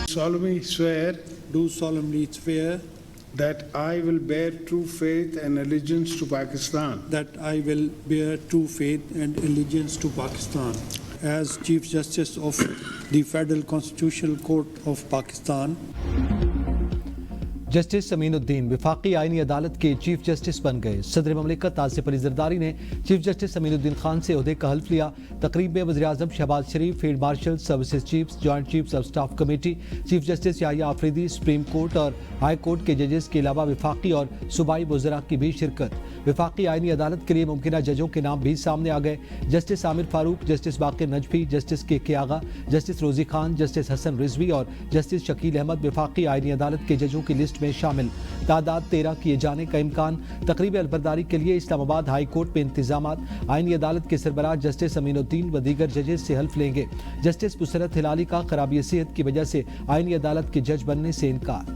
solemnly swear do solemnly swear that I will bear true faith and allegiance to Pakistan that I will bear true faith and allegiance to Pakistan as Chief Justice of the Federal Constitutional Court of Pakistan. Justice Aminuddin वफाकी आईनी अदालत के chief justice बन गए। सदर ममलिकत आसिफ अली जरदारी ने chief justice Aminuddin Khan से ओहदे का हल्फ लिया। तकरीब में वज़ीर आज़म Shahbaz Sharif, field marshal, services chiefs, joint chiefs of staff committee, chief justice Yahya Afridi, supreme court और हाई कोर्ट के जजेस के अलावा वफाकी और सूबाई वज़रा की भी शिरकत। वफाकी आईनी अदालत के लिए मुमकिन जजों के नाम भी सामने आ गए। जस्टिस आमिर फारूक, जस्टिस बाकिर नजफी, जस्टिस के आगा, जस्टिस रोजी खान, जस्टिस हसन रिजवी और जस्टिस शकील अहमद वफाकी आईनी अदालत के जजों की लिस्ट में शामिल। तादाद 13 किए जाने का इम्कान। तकरीब अलबरदारी के लिए इस्लामाबाद हाई कोर्ट में इंतजामात। आईनी अदालत के सरबराह जस्टिस अमीनुद्दीन व दीगर जजेस से हल्फ लेंगे। जस्टिस मुसरत हिलाली का खराबी सेहत की वजह से आईनी अदालत के जज बनने से इनकार।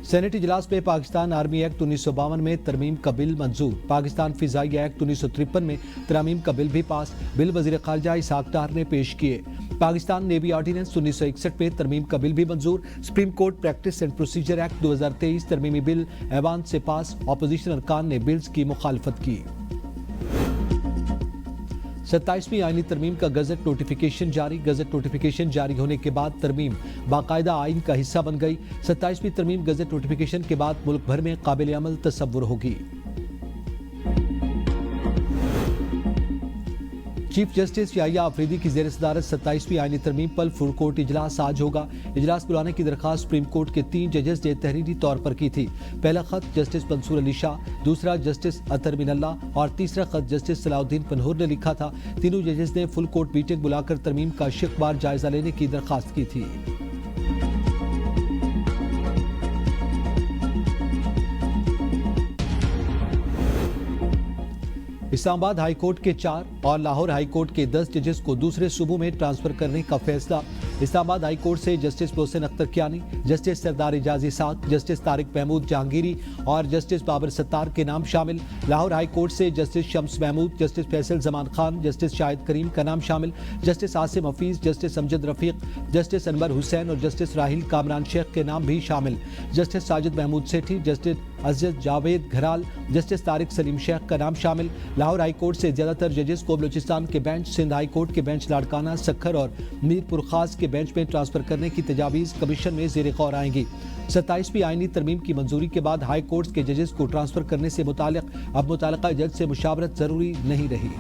सेनेट इजलास में पाकिस्तान आर्मी एक्ट 1952 में तरमीम का बिल मंजूर। पाकिस्तान फिजाई एक्ट 1953 में तरमीम का बिल भी पास। बिल वजीर खारजा इसहाक डार ने पेश किए। पाकिस्तान नेवी ऑर्डिनेंस 1961 में तरमीम का बिल भी मंजूर। Supreme court practice and procedure act 2023 तरमीमी बिल ऐवान से पास। अपोजिशन अरकान ने बिल्स की मुखालफत की। 27वीं आईनी तरमीम का गजट नोटिफिकेशन जारी। गजट नोटिफिकेशन जारी होने के बाद तरमीम बाकायदा आइन का हिस्सा बन गई। 27वीं तरमीम गजट नोटिफिकेशन के बाद मुल्क भर में काबिल अमल तसव्वुर होगी। चीफ जस्टिस याहिया आफरीदी की ज़ेर सदारत 27वीं आईनी तरमीम पर फुल कोर्ट इजलास आज होगा। इजलास बुलाने की दरख्वास्त सुप्रीम कोर्ट के 3 जजेस ने तहरीरी तौर पर की थी। पहला खत जस्टिस मंसूर अली शाह, दूसरा जस्टिस अतर मिनल्ला और तीसरा खत जस्टिस सलाउद्दीन पनहूर ने लिखा था। तीनों जजेस ने फुल कोर्ट मीटिंग बुलाकर तरमीम का शिकबार जायजा लेने की दरख्वास्त की थी। इस्लामाबाद हाई कोर्ट के 4 और लाहौर हाई कोर्ट के 10 जजेस को दूसरे सूबों में ट्रांसफर करने का फैसला। इस्लामाबाद हाई कोर्ट से justice Mohsin Akhtar Kayani, justice Sardar Ejaz Ishaq, justice Tariq Mahmood Jahangiri और जस्टिस बाबर सत्तार के नाम शामिल। लाहौर हाई कोर्ट से justice Shams Mahmood, justice Faisal Zaman Khan, justice Shahid Karim का नाम शामिल। Justice Asim Hafeez, justice Amjad Rafiq, justice Anwar Hussain और जस्टिस राहिल कामरान शेख के नाम भी शामिल। जस्टिस साजिद महमूद सेठी, जस्टिस अजद जावेद घराल, जस्टिस तारिक सलीम शेख का नाम शामिल। लाहौर हाई कोर्ट से ज्यादातर जजेस को बलूचिस्तान के बेंच, सिंध हाई कोर्ट के बेंच लाड़काना, सखर और मीरपुर खास के बेंच में ट्रांसफर करने की तजावीज़ कमीशन में ज़ेर गौर आएंगी। 27वीं आईनी तरमीम की मंजूरी के बाद हाई कोर्ट के जजेस को ट्रांसफर करने से मुतालिक अब मुतालिका जज से मुशावरत जरूरी नहीं रही।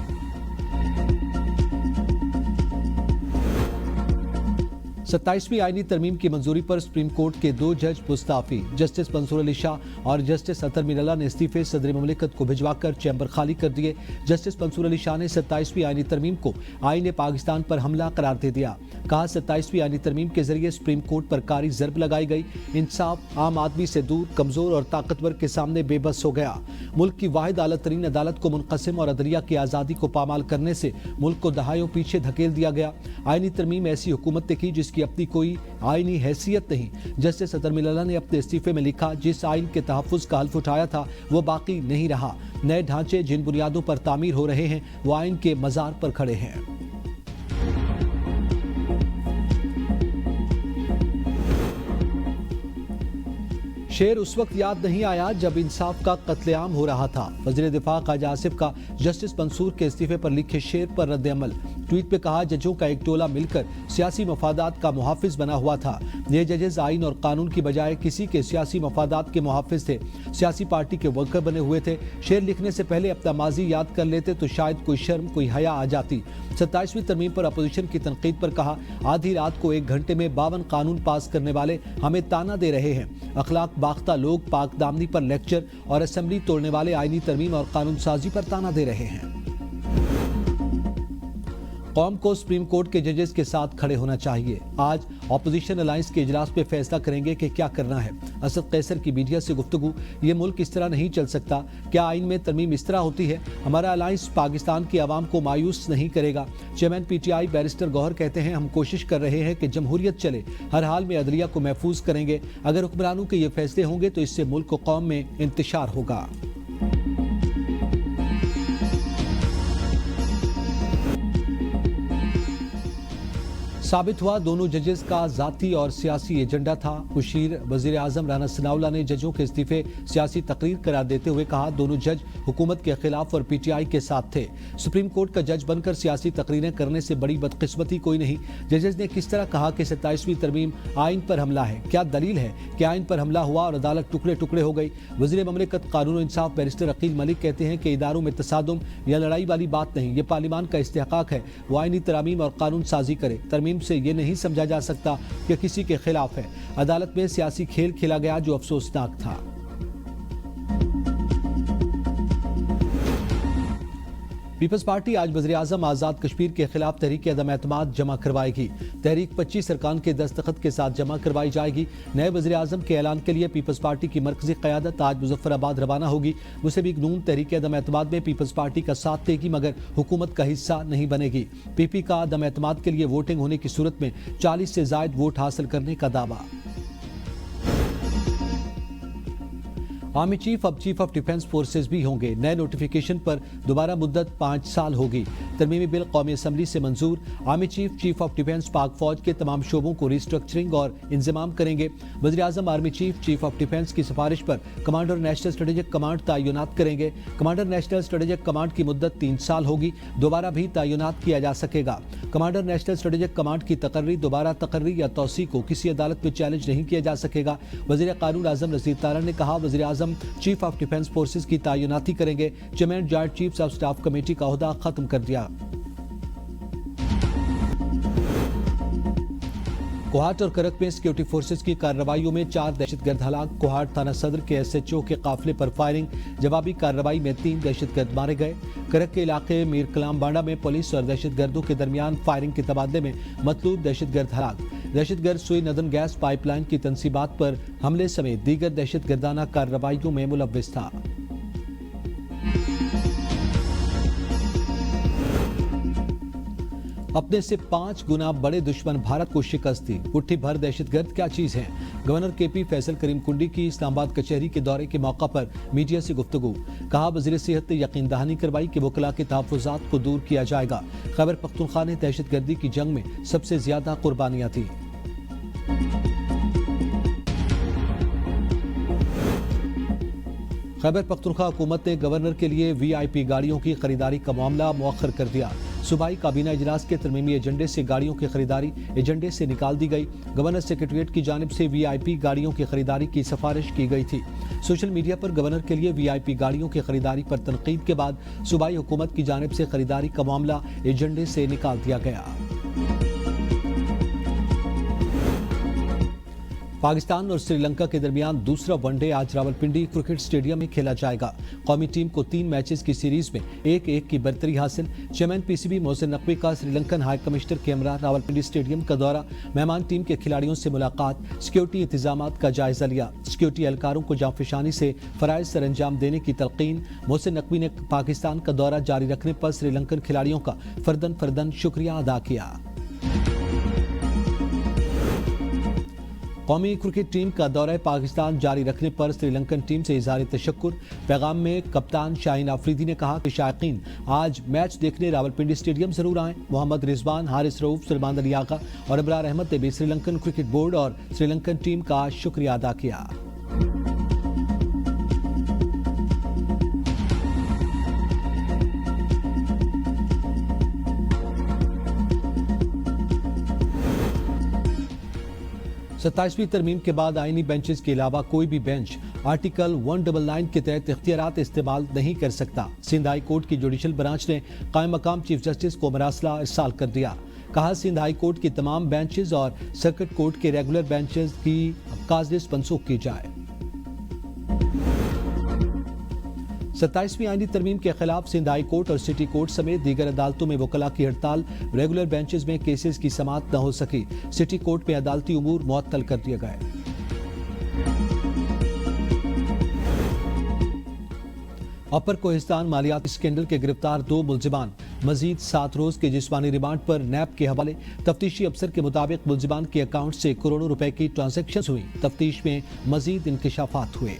27वीं आईनी तरमीम की मंजूरी पर सुप्रीम कोर्ट के 2 जज मुस्ताफी। जस्टिस मंसूर अली शाह और जस्टिस अतर मिनल्ला ने इस्तीफे सदर ममलिकत को भिजवाकर चैम्बर खाली कर दिए। जस्टिस मंसूर अली शाह ने 27वीं आईनी तरमीम को आईने पाकिस्तान पर हमला करार दे दिया। कहा 27वीं आईनी तरमीम के जरिए सुप्रीम कोर्ट पर कारी ज़रब लगाई गई। इंसाफ आम आदमी से दूर, कमजोर और ताकतवर के सामने बेबस हो गया। मुल्क की वाहिद आला तरीन अदालत को मुनक़सिम और अदलिया की आज़ादी को पामाल करने से मुल्क को दहाइयों पीछे धकेल दिया गया। आईनी तरमीम ऐसी हुकूमत ने की जिसकी अपनी कोई आईनी हैसियत नहीं। जस्टिस अतर मिनल्ला ने अपने इस्तीफे में लिखा, जिस आइन के तहफ़्फ़ुज़ का हल्फ उठाया था वो बाकी नहीं रहा। नए ढांचे जिन बुनियादों पर तामीर हो रहे हैं वो आइन के मज़ार पर खड़े हैं। शेर उस वक्त याद नहीं आया जब इंसाफ का कत्लेआम हो रहा था। वज़ीर दिफा ख्वाजा आसिफ का जस्टिस मंसूर के इस्तीफे पर लिखे शेर पर रद्द अमल। ट्वीट पे कहा, जजों का एक टोला मिलकर सियासी मफादात का मुहाफिज बना हुआ था। ये जजेस आइन और कानून की बजाय किसी के सियासी मफादात के मुहाफिज थे, सियासी पार्टी के वर्कर बने हुए थे। शेर लिखने से पहले अपना माजी याद कर लेते तो शायद कोई शर्म, कोई हया आ जाती। 27वीं तरमीम पर अपोजिशन की तनकीद पर कहा, आधी रात को 1 घंटे में 52 कानून पास करने वाले हमें ताना दे रहे हैं। अखलाक बाख्ता लोग पाक दामनी पर लेक्चर और असेंबली तोड़ने वाले आईनी तरमीम और कानून साजी पर ताना दे रहे हैं। कौम को सुप्रीम कोर्ट के जजेस के साथ खड़े होना चाहिए। आज ऑपोजिशन अलायंस के इजलास में फैसला करेंगे कि क्या करना है। असद कैसर की मीडिया से गुफ्तगू, ये मुल्क इस तरह नहीं चल सकता। क्या आइन में तरमीम इस तरह होती है? हमारा अलायंस पाकिस्तान की आवाम को मायूस नहीं करेगा। चेयरमैन PTI बैरिस्टर गौहर कहते हैं, हम कोशिश कर रहे हैं कि जमहूरियत चले, हर हाल में अदलिया को महफूज करेंगे। अगर हुक्मरानों के ये फैसले होंगे तो इससे मुल्क को कौम में इंतशार होगा। साबित हुआ दोनों जजेस का जाती और सियासी एजेंडा था। मुशीर वजीर आजम राना सनाउल्लाह ने जजों के इस्तीफे सियासी तकरीर करार देते हुए कहा, दोनों जज हुकूमत के खिलाफ और पीटीआई के साथ थे। सुप्रीम कोर्ट का जज बनकर सियासी तकरीरें करने से बड़ी बदकिस्मती कोई नहीं। जजेस ने किस तरह कहा कि 27वीं तरमीम आइन पर हमला है? क्या दलील है कि आइन पर हमला हुआ और अदालत टुकड़े टुकड़े हो गई? वजीर ममलिकत कानून इंसाफ बैरिस्टर अकील मलिक कहते हैं कि इदारों में तसादुम या लड़ाई वाली बात नहीं, ये पार्लियामान का इस्तेहकाक है वो आइनी तरामीम और कानून साजी करे। तरमीम से ये नहीं समझा जा सकता कि किसी के खिलाफ है। अदालत में सियासी खेल खेला गया जो अफसोसनाक था। पीपल्स पार्टी आज वज़ीर-ए-आज़म आज़ाद कश्मीर के खिलाफ तहरीक अदम एतमाद जमा करवाएगी। तहरीक 25 अरकान के दस्तखत के साथ जमा करवाई जाएगी। नए वज़ीर-ए-आज़म के ऐलान के लिए पीपल्स पार्टी की मरकजी क़यादत आज मुजफ्फराबाद रवाना होगी। मुस्लिम नून तहरीक अदम एतमाद में पीपल्स पार्टी का साथ देगी मगर हुकूमत का हिस्सा नहीं बनेगी। पीपी का अदम एतमाद के लिए वोटिंग होने की सूरत में 40 से ज़ायद वोट हासिल करने का दावा। आर्मी चीफ अब चीफ ऑफ डिफेंस फोर्सेज भी होंगे। नए नोटिफिकेशन पर दोबारा मुद्दत 5 साल होगी। तरमीमी बिल कौमी असम्बली से मंजूर। Army chief chief of defence पाक फौज के तमाम शोबों को रिस्ट्रक्चरिंग और इंतजाम करेंगे। वज़ीर आज़म army chief chief of defence की सिफारिश पर कमांडर नेशनल स्ट्रेटेजिक कमांड तैनात करेंगे। कमांडर नेशनल स्ट्रेटेजिक कमांड की मुद्दत 3 साल होगी। दोबारा भी तैनात किया जा सकेगा। कमांडर नेशनल स्ट्रेटेजिक कमांड की तकर्री, दोबारा तकर्री या तौसी को किसी अदालत में चैलेंज नहीं किया जा सकेगा। वज़ीर कानून आज़म नज़ीर तारड़ ने कहा, वज़ीर आज़म चीफ ऑफ डिफेंस फोर्सेज की तैनाती करेंगे। Chairman joint chiefs of staff committee का ओहदा खत्म कर दिया। कोहाट और करक में सिक्योरिटी फोर्सेज की कार्रवाइयों में 4 दहशतगर्द हलाक। कोहाट थाना सदर के SHO के काफिले पर फायरिंग। जवाबी कार्रवाई में 3 दहशतगर्द मारे गए। करक के इलाके मीर कलाम बांडा में पुलिस और दहशतगर्दों के दरमियान फायरिंग के तबादले में मतलूब दहशतगर्द हलाक। दहशतगर्द सुई नदन गैस पाइपलाइन की तंसीबात पर हमले समेत दीगर दहशतगर्दाना कार्रवाइयों में मुलव्विस था। अपने से 5 गुना बड़े दुश्मन भारत को शिकस्त दी। मुट्ठी भर दहशतगर्द क्या चीज है? गवर्नर KP फैसल करीम कुंडी की इस्लामाबाद कचहरी के दौरे के मौका पर मीडिया से गुफ्तगू। कहा, वज़ीर सेहत ने यकीन दहानी करवाई कि वकला के तहफ़्फ़ुज़ात को दूर किया जाएगा। खैबर पख्तूनख्वा ने दहशतगर्दी की जंग में सबसे ज्यादा कुर्बानियां दी। खैबर पख्तूनख्वा हुकूमत ने गवर्नर के लिए VIP गाड़ियों की खरीदारी का मामला मुअख्खर कर दिया। सूबाई काबीना इजलास के तरमीमी एजेंडे से गाड़ियों की खरीदारी एजेंडे से निकाल दी गई। गवर्नर सेक्रेटरीट की जानिब से VIP गाड़ियों की खरीदारी की सिफारिश की गई थी। सोशल मीडिया पर गवर्नर के लिए VIP गाड़ियों की खरीदारी पर तनकीद के बाद सूबाई हुकूमत की जानिब से खरीदारी का मामला एजेंडे से निकाल दिया गया। पाकिस्तान और श्रीलंका के दरमियान दूसरा वनडे आज रावलपिंडी क्रिकेट स्टेडियम में खेला जाएगा। कौमी टीम को 3 मैचेस की सीरीज में 1-1 की बरतरी हासिल। चेयरमैन PCB मोहसिन नकवी का श्रीलंकन हाई कमिश्नर के हमरा रावलपिंडी स्टेडियम का दौरा। मेहमान टीम के खिलाड़ियों से मुलाकात। सिक्योरिटी इंतजामात का जायजा लिया। सिक्योरिटी एहलकारों को जांफशानी से फराइज सर अंजाम देने की तलकीन। मोहसिन नकवी ने पाकिस्तान का दौरा जारी रखने पर श्रीलंकन खिलाड़ियों का फर्दन शुक्रिया अदा किया। कौमी क्रिकेट टीम का दौरा पाकिस्तान जारी रखने पर श्रीलंकन टीम से इज़हार तशक्कुर। पैगाम में कप्तान शाहीन आफरीदी ने कहा कि शायकीन आज मैच देखने रावलपिंडी स्टेडियम जरूर आएं। मोहम्मद रिजवान, हारिस रऊफ, सलमान अली आगा और अबरार अहमद ने भी श्रीलंकन क्रिकेट बोर्ड और श्रीलंकन टीम का शुक्रिया अदा किया। सत्ताईसवीं तरमीम के बाद आईनी बेंचेस के अलावा कोई भी बेंच आर्टिकल 199 के तहत इख्तियारात इस्तेमाल नहीं कर सकता। सिंध हाई कोर्ट की जुडिशल ब्रांच ने कायम मकाम चीफ जस्टिस को मरासला इरसाल कर दिया। कहा, सिंध हाई कोर्ट की तमाम बेंचेस और सर्किट कोर्ट के रेगुलर बेंचेस की काजलिस मनसूख की जाए। 27वीं आईनी तरमीम के खिलाफ सिंध हाई कोर्ट और सिटी कोर्ट समेत दीगर अदालतों में वकला की हड़ताल। रेगुलर बेंचेस में केसेस की समाअत न हो सकी। सिटी कोर्ट में अदालती उमूर मुअत्तल कर दिए गए। अपर कोहिस्तान मालियाती स्कैंडल के गिरफ्तार 2 मुलजिमान मजीद 7 रोज के जिस्मानी रिमांड पर नैब के हवाले। तफ्तीशी अफसर के मुताबिक मुलजिमान के अकाउंट से करोड़ों रुपए की ट्रांजैक्शन हुई। तफ्तीश में मजीद इंकशाफात हुए।